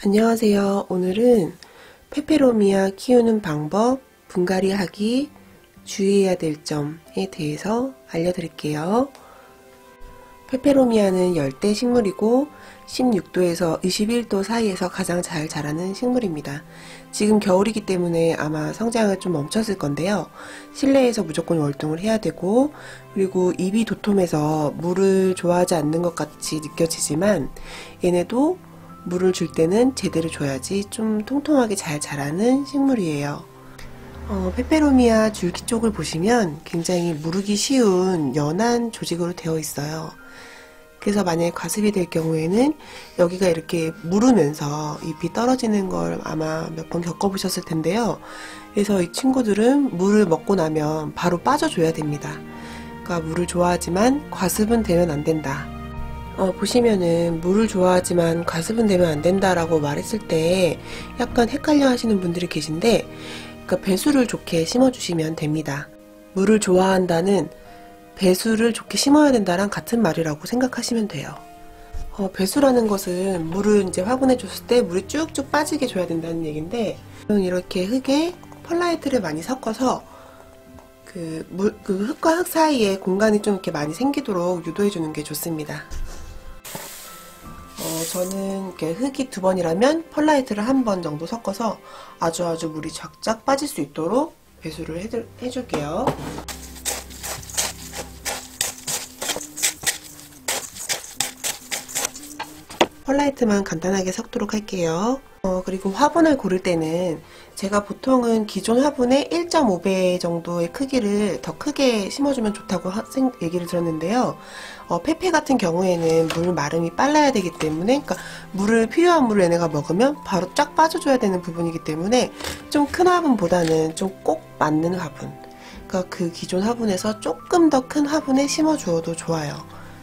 안녕하세요. 오늘은 페페로미아 키우는 방법, 분갈이 하기, 주의해야 될 점에 대해서 알려드릴게요. 페페로미아는 열대 식물이고 16도에서 21도 사이에서 가장 잘 자라는 식물입니다. 지금 겨울이기 때문에 아마 성장을 좀 멈췄을 건데요. 실내에서 무조건 월동을 해야 되고, 그리고 잎이 도톰해서 물을 좋아하지 않는 것 같이 느껴지지만 얘네도 물을 줄 때는 제대로 줘야지 좀 통통하게 잘 자라는 식물이에요. 페페로미아 줄기 쪽을 보시면 굉장히 무르기 쉬운 연한 조직으로 되어 있어요. 그래서 만약에 과습이 될 경우에는 여기가 이렇게 무르면서 잎이 떨어지는 걸 아마 몇 번 겪어보셨을 텐데요. 그래서 이 친구들은 물을 먹고 나면 바로 빠져줘야 됩니다. 그러니까 물을 좋아하지만 과습은 되면 안 된다. 보시면은 물을 좋아하지만 과습은 되면 안 된다라고 말했을 때 약간 헷갈려 하시는 분들이 계신데, 그러니까 배수를 좋게 심어주시면 됩니다. 물을 좋아한다는 배수를 좋게 심어야 된다랑 같은 말이라고 생각하시면 돼요. 배수라는 것은 물을 이제 화분에 줬을 때 물이 쭉쭉 빠지게 줘야 된다는 얘기인데, 이렇게 흙에 펄라이트를 많이 섞어서 그 흙과 흙 사이에 공간이 좀 이렇게 많이 생기도록 유도해 주는 게 좋습니다. 저는 이렇게 흙이 2번이라면 펄라이트를 1번 정도 섞어서 아주 물이 쫙쫙 빠질 수 있도록 배수를 해줄게요. 펄라이트만 간단하게 섞도록 할게요. 그리고 화분을 고를 때는 제가 보통은 기존 화분의 1.5배 정도의 크기를 더 크게 심어주면 좋다고 얘기를 들었는데요. 페페 같은 경우에는 물 마름이 빨라야 되기 때문에, 그러니까 필요한 물을 얘네가 먹으면 바로 쫙 빠져줘야 되는 부분이기 때문에 좀 큰 화분보다는 좀 꼭 맞는 화분, 그러니까 그 기존 화분에서 조금 더 큰 화분에 심어주어도 좋아요.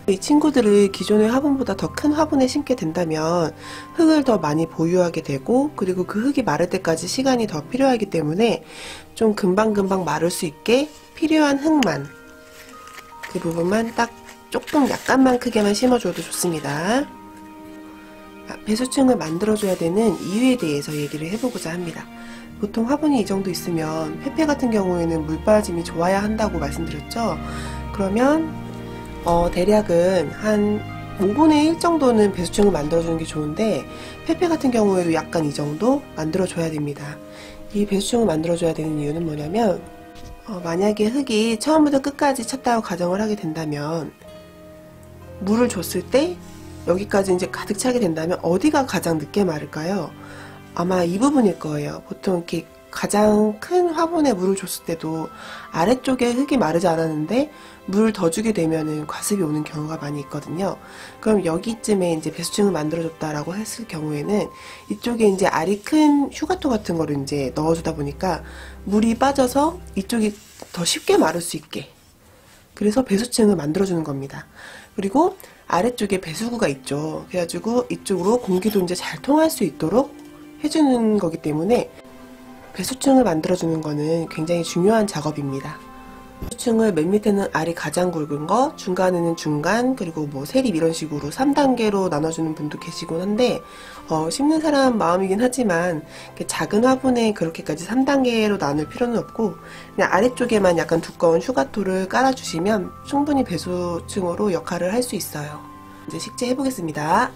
이 친구들을 기존의 화분보다 더 큰 화분에 심게 된다면 흙을 더 많이 보유하게 되고, 그리고 그 흙이 마를 때까지 시간이 더 필요하기 때문에 좀 금방금방 마를 수 있게 필요한 흙만, 그 부분만 딱 조금 약간만 크게만 심어줘도 좋습니다. 배수층을 만들어줘야 되는 이유에 대해서 얘기를 해보고자 합니다. 보통 화분이 이 정도 있으면 페페 같은 경우에는 물 빠짐이 좋아야 한다고 말씀드렸죠. 그러면 대략은 한 5분의 1 정도는 배수층을 만들어주는 게 좋은데, 페페 같은 경우에도 약간 이 정도 만들어줘야 됩니다. 이 배수층을 만들어줘야 되는 이유는 뭐냐면, 만약에 흙이 처음부터 끝까지 찼다고 가정을 하게 된다면 물을 줬을 때 여기까지 이제 가득 차게 된다면 어디가 가장 늦게 마를까요? 아마 이 부분일 거예요. 보통 이렇게 가장 큰 화분에 물을 줬을 때도 아래쪽에 흙이 마르지 않았는데 물을 더 주게 되면은 과습이 오는 경우가 많이 있거든요. 그럼 여기쯤에 이제 배수층을 만들어줬다라고 했을 경우에는 이쪽에 이제 알이 큰 휴가토 같은 거를 이제 넣어주다 보니까 물이 빠져서 이쪽이 더 쉽게 마를 수 있게, 그래서 배수층을 만들어주는 겁니다. 그리고 아래쪽에 배수구가 있죠. 그래가지고 이쪽으로 공기도 이제 잘 통할 수 있도록 해주는 거기 때문에 배수층을 만들어주는 거는 굉장히 중요한 작업입니다. 배수층을 맨 밑에는 알이 가장 굵은 거, 중간에는 중간, 그리고 뭐 세립 이런 식으로 3단계로 나눠주는 분도 계시곤 한데, 심는 사람 마음이긴 하지만 작은 화분에 그렇게까지 3단계로 나눌 필요는 없고, 그냥 아래쪽에만 약간 두꺼운 휴가토를 깔아주시면 충분히 배수층으로 역할을 할 수 있어요. 이제 식재해 보겠습니다.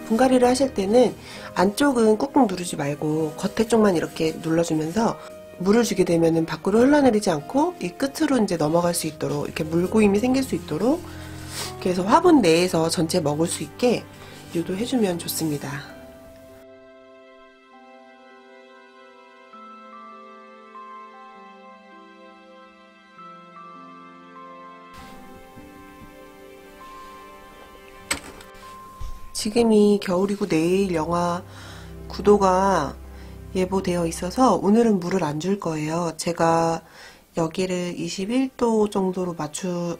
분갈이를 하실 때는 안쪽은 꾹꾹 누르지 말고 겉에 쪽만 이렇게 눌러주면서 물을 주게 되면은 밖으로 흘러내리지 않고 이 끝으로 이제 넘어갈 수 있도록, 이렇게 물고임이 생길 수 있도록, 그래서 화분 내에서 전체 먹을 수 있게 유도해주면 좋습니다. 지금이 겨울이고 내일 영하 구도가 예보되어 있어서 오늘은 물을 안 줄 거예요. 제가 여기를 21도 정도로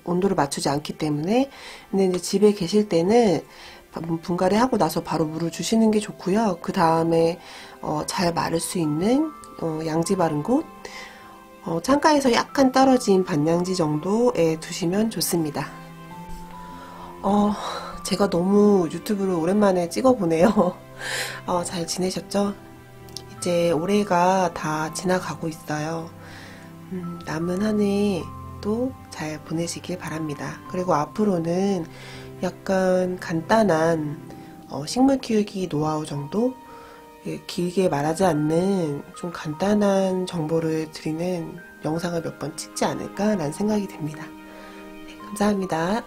온도를 맞추지 않기 때문에. 근데 이제 집에 계실 때는 분갈이 하고 나서 바로 물을 주시는 게 좋고요. 그 다음에 잘 마를 수 있는 양지 바른 곳, 창가에서 약간 떨어진 반양지 정도에 두시면 좋습니다. 제가 너무 유튜브를 오랜만에 찍어보네요. 잘 지내셨죠? 이제 올해가 다 지나가고 있어요. 남은 한 해도 잘 보내시길 바랍니다. 그리고 앞으로는 약간 간단한 식물 키우기 노하우 정도? 길게 말하지 않는 좀 간단한 정보를 드리는 영상을 몇 번 찍지 않을까라는 생각이 듭니다. 네, 감사합니다.